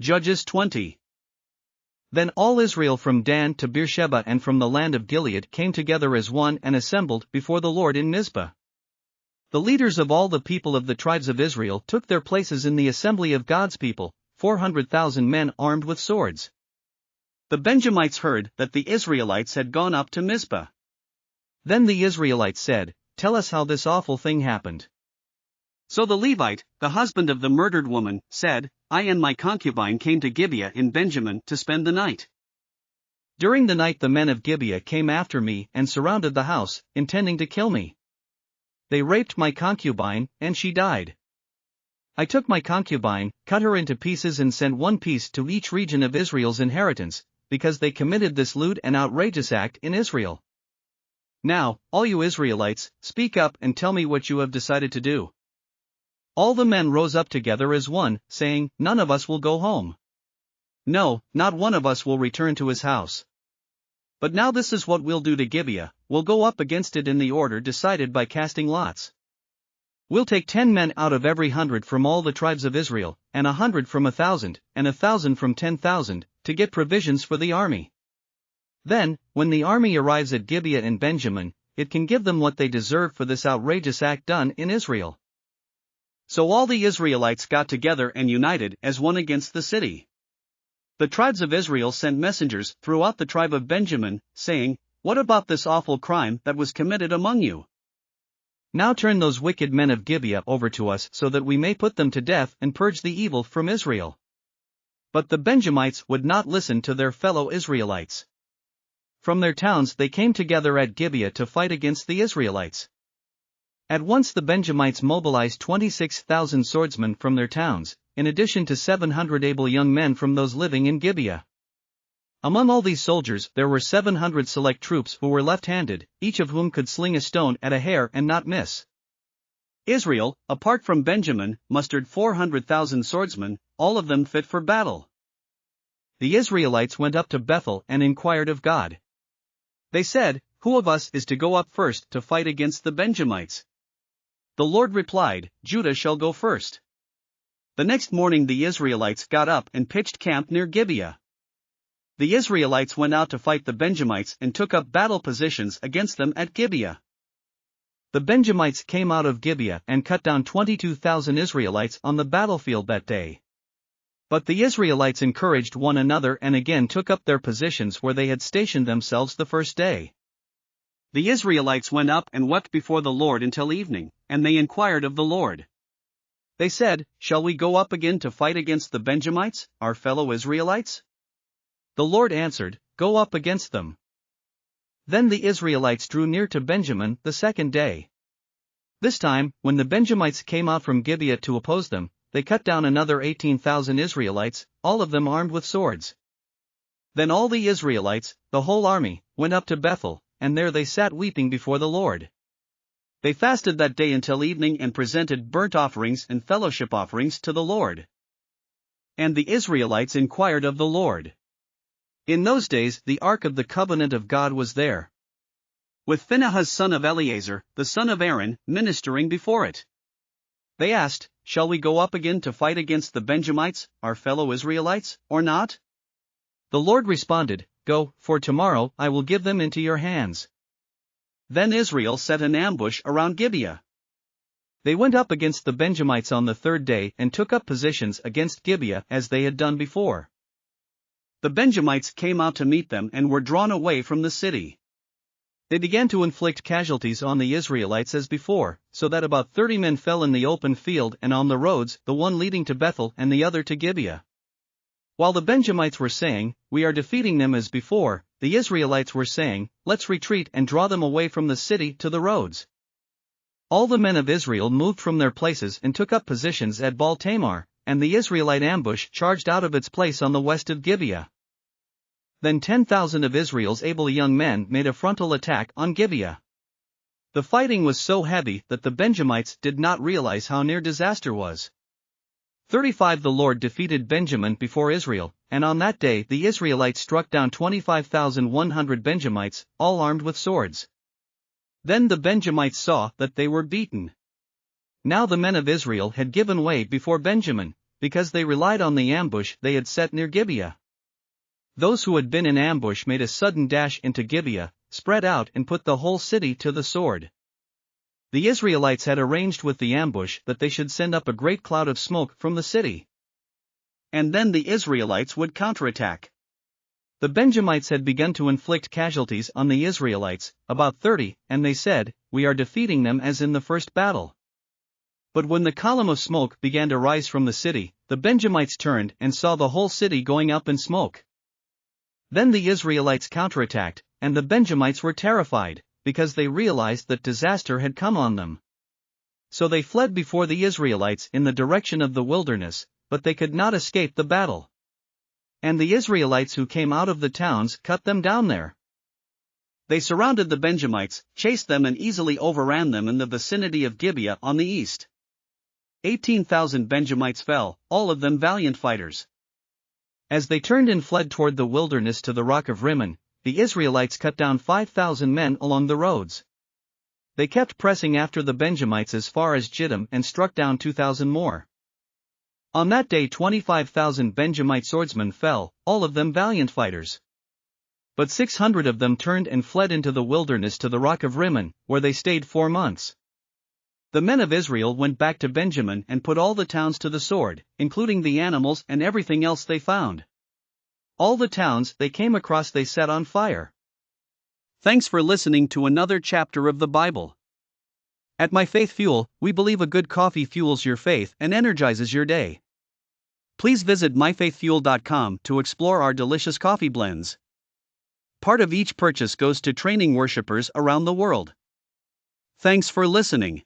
Judges 20. Then all Israel from Dan to Beersheba and from the land of Gilead came together as one and assembled before the Lord in Mizpah. The leaders of all the people of the tribes of Israel took their places in the assembly of God's people, 400,000 men armed with swords. The Benjamites heard that the Israelites had gone up to Mizpah. Then the Israelites said, "Tell us how this awful thing happened." So the Levite, the husband of the murdered woman, said, "I and my concubine came to Gibeah in Benjamin to spend the night. During the night the men of Gibeah came after me and surrounded the house, intending to kill me. They raped my concubine, and she died. I took my concubine, cut her into pieces and sent one piece to each region of Israel's inheritance, because they committed this lewd and outrageous act in Israel. Now, all you Israelites, speak up and tell me what you have decided to do." All the men rose up together as one, saying, "None of us will go home. No, not one of us will return to his house. But now this is what we'll do to Gibeah, we'll go up against it in the order decided by casting lots. We'll take 10 men out of every 100 from all the tribes of Israel, and 100 from 1,000, and 1,000 from 10,000, to get provisions for the army. Then, when the army arrives at Gibeah in Benjamin, it can give them what they deserve for this outrageous act done in Israel." So all the Israelites got together and united as one against the city. The tribes of Israel sent messengers throughout the tribe of Benjamin, saying, "What about this awful crime that was committed among you? Now turn those wicked men of Gibeah over to us so that we may put them to death and purge the evil from Israel." But the Benjamites would not listen to their fellow Israelites. From their towns they came together at Gibeah to fight against the Israelites. At once the Benjamites mobilized 26,000 swordsmen from their towns, in addition to 700 able young men from those living in Gibeah. Among all these soldiers there were 700 select troops who were left-handed, each of whom could sling a stone at a hair and not miss. Israel, apart from Benjamin, mustered 400,000 swordsmen, all of them fit for battle. The Israelites went up to Bethel and inquired of God. They said, "Who of us is to go up first to fight against the Benjamites?" The Lord replied, "Judah shall go first." The next morning the Israelites got up and pitched camp near Gibeah. The Israelites went out to fight the Benjamites and took up battle positions against them at Gibeah. The Benjamites came out of Gibeah and cut down 22,000 Israelites on the battlefield that day. But the Israelites encouraged one another and again took up their positions where they had stationed themselves the first day. The Israelites went up and wept before the Lord until evening, and they inquired of the Lord. They said, "Shall we go up again to fight against the Benjamites, our fellow Israelites?" The Lord answered, "Go up against them." Then the Israelites drew near to Benjamin the second day. This time, when the Benjamites came out from Gibeah to oppose them, they cut down another 18,000 Israelites, all of them armed with swords. Then all the Israelites, the whole army, went up to Bethel, and there they sat weeping before the Lord. They fasted that day until evening and presented burnt offerings and fellowship offerings to the Lord. And the Israelites inquired of the Lord. In those days the ark of the covenant of God was there, with Phinehas son of Eleazar, the son of Aaron, ministering before it. They asked, "Shall we go up again to fight against the Benjamites, our fellow Israelites, or not?" The Lord responded, "Go, for tomorrow I will give them into your hands." Then Israel set an ambush around Gibeah. They went up against the Benjamites on the third day and took up positions against Gibeah as they had done before. The Benjamites came out to meet them and were drawn away from the city. They began to inflict casualties on the Israelites as before, so that about 30 men fell in the open field and on the roads, the one leading to Bethel and the other to Gibeah. While the Benjamites were saying, "We are defeating them as before," the Israelites were saying, "Let's retreat and draw them away from the city to the roads." All the men of Israel moved from their places and took up positions at Baal Tamar, and the Israelite ambush charged out of its place on the west of Gibeah. Then 10,000 of Israel's able young men made a frontal attack on Gibeah. The fighting was so heavy that the Benjamites did not realize how near disaster was. 35 The Lord defeated Benjamin before Israel, and on that day the Israelites struck down 25,100 Benjamites, all armed with swords. Then the Benjamites saw that they were beaten. Now the men of Israel had given way before Benjamin, because they relied on the ambush they had set near Gibeah. Those who had been in ambush made a sudden dash into Gibeah, spread out and put the whole city to the sword. The Israelites had arranged with the ambush that they should send up a great cloud of smoke from the city. And then the Israelites would counterattack. The Benjamites had begun to inflict casualties on the Israelites, about 30, and they said, "We are defeating them as in the first battle." But when the column of smoke began to rise from the city, the Benjamites turned and saw the whole city going up in smoke. Then the Israelites counterattacked, and the Benjamites were terrified, because they realized that disaster had come on them. So they fled before the Israelites in the direction of the wilderness, but they could not escape the battle. And the Israelites who came out of the towns cut them down there. They surrounded the Benjamites, chased them and easily overran them in the vicinity of Gibeah on the east. 18,000 Benjamites fell, all of them valiant fighters. As they turned and fled toward the wilderness to the rock of Rimmon, the Israelites cut down 5,000 men along the roads. They kept pressing after the Benjamites as far as Jiddim and struck down 2,000 more. On that day 25,000 Benjamite swordsmen fell, all of them valiant fighters. But 600 of them turned and fled into the wilderness to the rock of Rimmon, where they stayed 4 months. The men of Israel went back to Benjamin and put all the towns to the sword, including the animals and everything else they found. All the towns they came across they set on fire. Thanks for listening to another chapter of the Bible. At My Faith Fuel, we believe a good coffee fuels your faith and energizes your day. Please visit myfaithfuel.com to explore our delicious coffee blends. Part of each purchase goes to training worshipers around the world. Thanks for listening.